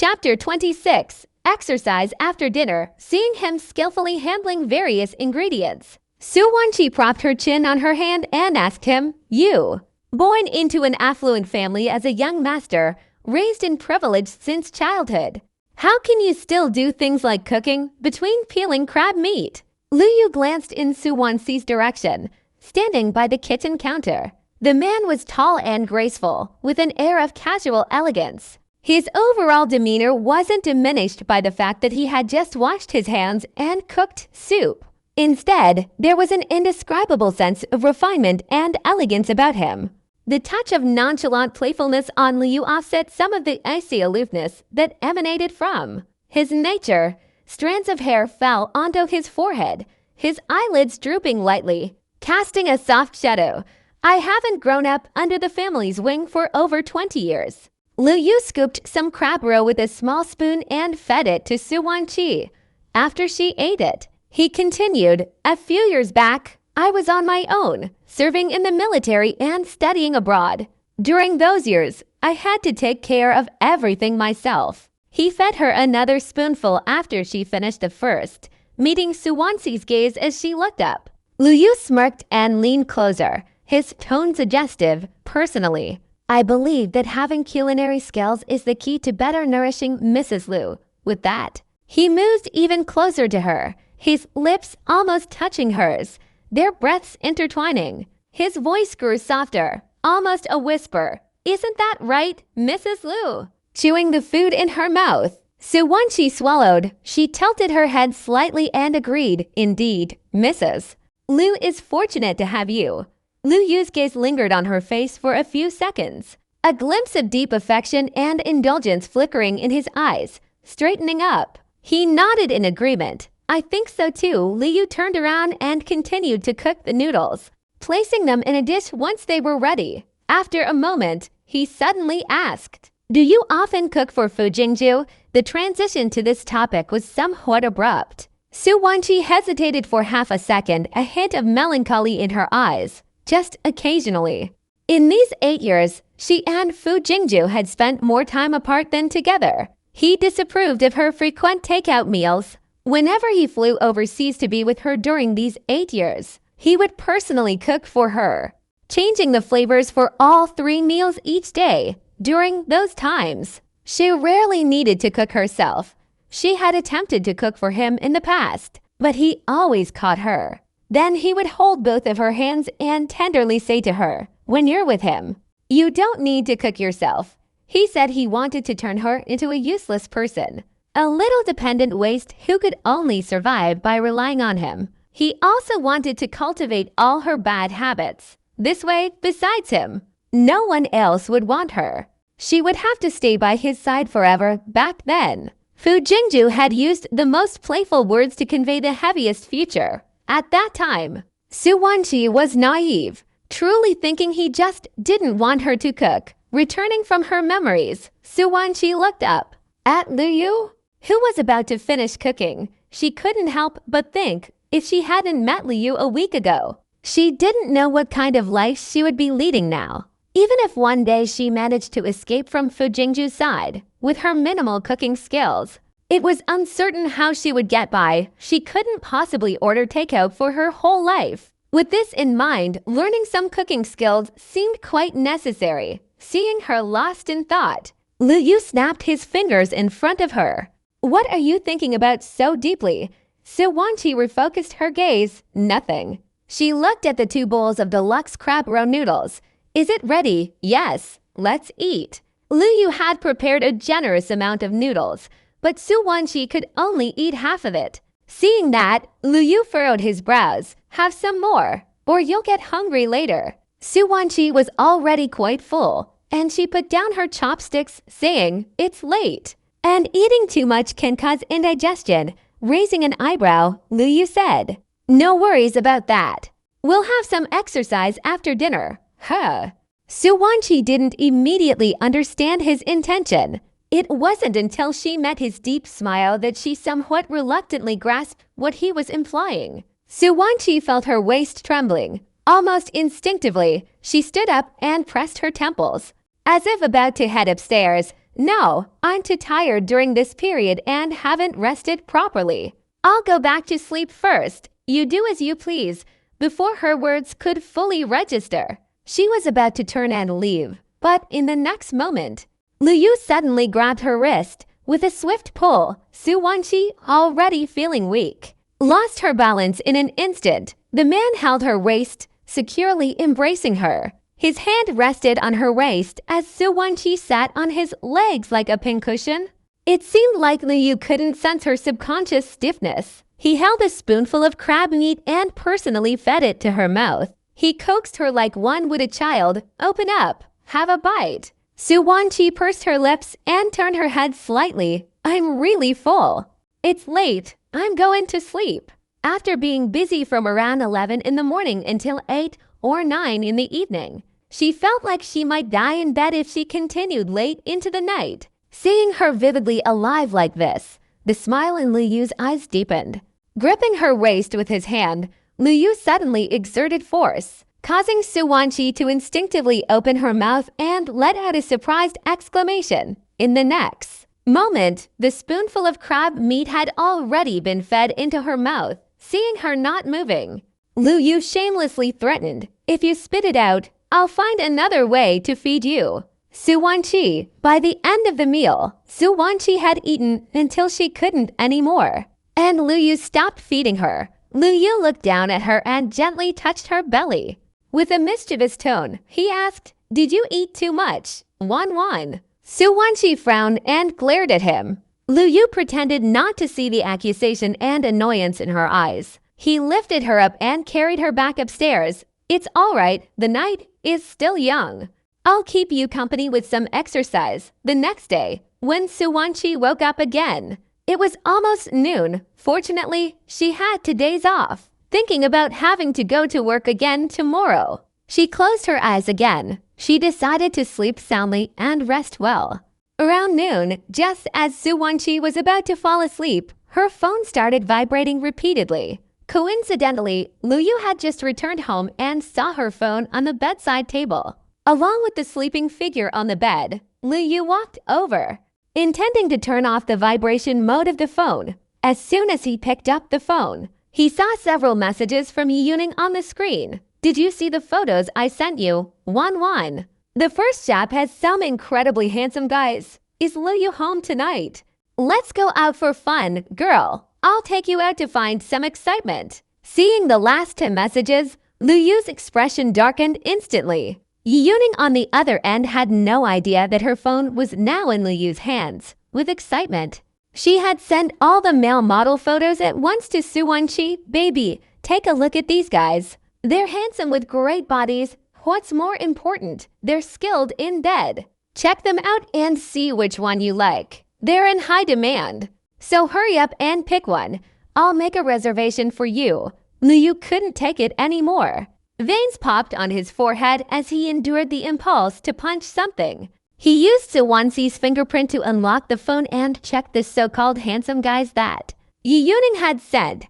Chapter 26. Exercise after dinner, seeing him skillfully handling various ingredients. Su Wan Ci propped her chin on her hand and asked him, "You, born into an affluent family as a young master, raised in privilege since childhood, how can you still do things like cooking between peeling crab meat?" Lu Yu glanced in Su Wan Ci's direction, standing by the kitchen counter. The man was tall and graceful, with an air of casual elegance. His overall demeanor wasn't diminished by the fact that he had just washed his hands and cooked soup. Instead, there was an indescribable sense of refinement and elegance about him. The touch of nonchalant playfulness on Lu Yu offset some of the icy aloofness that emanated from his nature. Strands of hair fell onto his forehead, his eyelids drooping lightly, casting a soft shadow. "I haven't grown up under the family's wing for over 20 years. Lu Yu scooped some crab roe with a small spoon and fed it to Su Wan Ci. After she ate it, he continued, "A few years back, I was on my own, serving in the military and studying abroad. During those years, I had to take care of everything myself." He fed her another spoonful after she finished the first, meeting Su Wan Ci's gaze as she looked up. Lu Yu smirked and leaned closer, his tone suggestive. "Personally, I believe that having culinary skills is the key to better nourishing Mrs. Lu." With that, he moved even closer to her, his lips almost touching hers, their breaths intertwining. His voice grew softer, almost a whisper. "Isn't that right, Mrs. Lu?" Chewing the food in her mouth, Su Wan Ci swallowed. She tilted her head slightly and agreed, "Indeed, Mrs. Lu is fortunate to have you." Lu Yu's gaze lingered on her face for a few seconds, a glimpse of deep affection and indulgence flickering in his eyes. Straightening up, he nodded in agreement. "I think so too." Lu Yu turned around and continued to cook the noodles, placing them in a dish once they were ready. After a moment, he suddenly asked, "Do you often cook for Fu Jing Zhou?" The transition to this topic was somewhat abrupt. Su Wan Ci hesitated for half a second, a hint of melancholy in her eyes. "Just occasionally." In these 8 years, she and Fu Jing Zhou had spent more time apart than together. He disapproved of her frequent takeout meals. Whenever he flew overseas to be with her during these 8 years, he would personally cook for her, changing the flavors for all 3 meals each day. During those times, she rarely needed to cook herself. She had attempted to cook for him in the past, but he always caught her. Then he would hold both of her hands and tenderly say to her, "When you're with him, you don't need to cook yourself." He said he wanted to turn her into a useless person, a little dependent waste who could only survive by relying on him. He also wanted to cultivate all her bad habits. This way, besides him, no one else would want her. She would have to stay by his side forever. Back then, Fu Jing Zhou had used the most playful words to convey the heaviest future. At that time, Su Wan Ci was naive, truly thinking he just didn't want her to cook. Returning from her memories, Su Wan Ci looked up at Lu Yu, who was about to finish cooking. She couldn't help but think, if she hadn't met Lu Yu a week ago, she didn't know what kind of life she would be leading now. Even if one day she managed to escape from Fu Jing Zhou's side with her minimal cooking skills, it was uncertain how she would get by. She couldn't possibly order takeout for her whole life. With this in mind, learning some cooking skills seemed quite necessary. Seeing her lost in thought, Lu Yu snapped his fingers in front of her. "What are you thinking about so deeply?" Su Wan Ci refocused her gaze. "Nothing." She looked at the 2 bowls of deluxe crab roe noodles. "Is it ready?" "Yes, let's eat." Lu Yu had prepared a generous amount of noodles, but Su Wan Ci could only eat half of it. Seeing that, Lu Yu furrowed his brows. "Have some more, or you'll get hungry later." Su Wan Ci was already quite full, and she put down her chopsticks, saying, "It's late, and eating too much can cause indigestion." Raising an eyebrow, Lu Yu said, "No worries about that. We'll have some exercise after dinner." Huh. Su Wan Ci didn't immediately understand his intention. It wasn't until she met his deep smile that she somewhat reluctantly grasped what he was implying. Su Wan Ci felt her waist trembling. Almost instinctively, she stood up and pressed her temples. As if about to head upstairs, No, I'm too tired during this period and haven't rested properly. I'll go back to sleep first. You do as you please. Before her words could fully register, she was about to turn and leave. But in the next moment, Lu Yu suddenly grabbed her wrist. With a swift pull, Su Wan Ci, already feeling weak, lost her balance in an instant. The man held her waist, securely embracing her. His hand rested on her waist as Su Wan Ci sat on his legs like a pincushion. It seemed like Lu Yu couldn't sense her subconscious stiffness. He held a spoonful of crab meat and personally fed it to her mouth. He coaxed her like one would a child. Open up, have a bite. Su Wan Ci pursed her lips and turned her head slightly. I'm really full. It's late. I'm going to sleep. After being busy from around 11 in the morning until 8 or 9 in the evening, she felt like she might die in bed if she continued late into the night. Seeing her vividly alive like this, the smile in Lu Yu's eyes deepened. Gripping her waist with his hand, Lu Yu suddenly exerted force, causing Su Wan Ci to instinctively open her mouth and let out a surprised exclamation. In the next moment, the spoonful of crab meat had already been fed into her mouth. Seeing her not moving, Lu Yu shamelessly threatened, if you spit it out, I'll find another way to feed you. Su Wan Ci. By the end of the meal, Su Wan Ci had eaten until she couldn't anymore, and Lu Yu stopped feeding her. Lu Yu looked down at her and gently touched her belly. With a mischievous tone, he asked, did you eat too much? Wan. Su Wan Ci frowned and glared at him. Lu Yu pretended not to see the accusation and annoyance in her eyes. He lifted her up and carried her back upstairs. It's all right, the night is still young. I'll keep you company with some exercise. The next day, when Su Wan Ci woke up again, it was almost noon. Fortunately, she had 2 days off, thinking about having to go to work again tomorrow. She closed her eyes again. She decided to sleep soundly and rest well. Around noon, just as Su Wan Ci was about to fall asleep, her phone started vibrating repeatedly. Coincidentally, Lu Yu had just returned home and saw her phone on the bedside table. Along with the sleeping figure on the bed, Lu Yu walked over, intending to turn off the vibration mode of the phone. As soon as he picked up the phone, he saw several messages from Yi Yuning on the screen. Did you see the photos I sent you? Wan. The first chap has some incredibly handsome guys. Is Lu Yu home tonight? Let's go out for fun, girl. I'll take you out to find some excitement. Seeing the last 2 messages, Lu Yu's expression darkened instantly. Yi Yuning on the other end had no idea that her phone was now in Lu Yu's hands. With excitement, she had sent all the male model photos at once to Su Wan Ci. Baby, take a look at these guys. They're handsome with great bodies. What's more important, they're skilled in bed. Check them out and see which one you like. They're in high demand. So hurry up and pick one. I'll make a reservation for you. Lu Yu couldn't take it anymore. Veins popped on his forehead as he endured the impulse to punch something. He used Su Wan Ci's fingerprint to unlock the phone and check the so-called handsome guys that Yi Yuning had sent.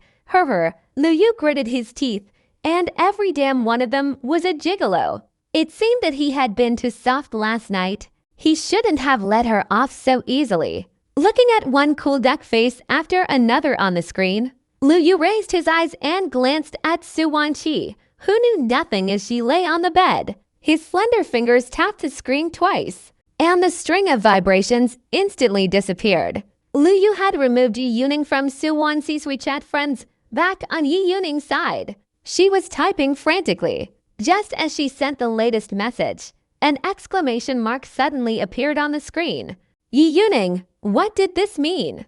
Lu Yu gritted his teeth, and every damn one of them was a gigolo. It seemed that he had been too soft last night. He shouldn't have let her off so easily. Looking at one cool duck face after another on the screen, Lu Yu raised his eyes and glanced at Su Wan Ci, who knew nothing as she lay on the bed. His slender fingers tapped the screen twice, and the string of vibrations instantly disappeared. Lu Yu had removed Yi Yuning from Su Wan Ci's WeChat friends back on Yi Yuning's side. She was typing frantically. Just as she sent the latest message, an exclamation mark suddenly appeared on the screen. Yi Yuning, what did this mean?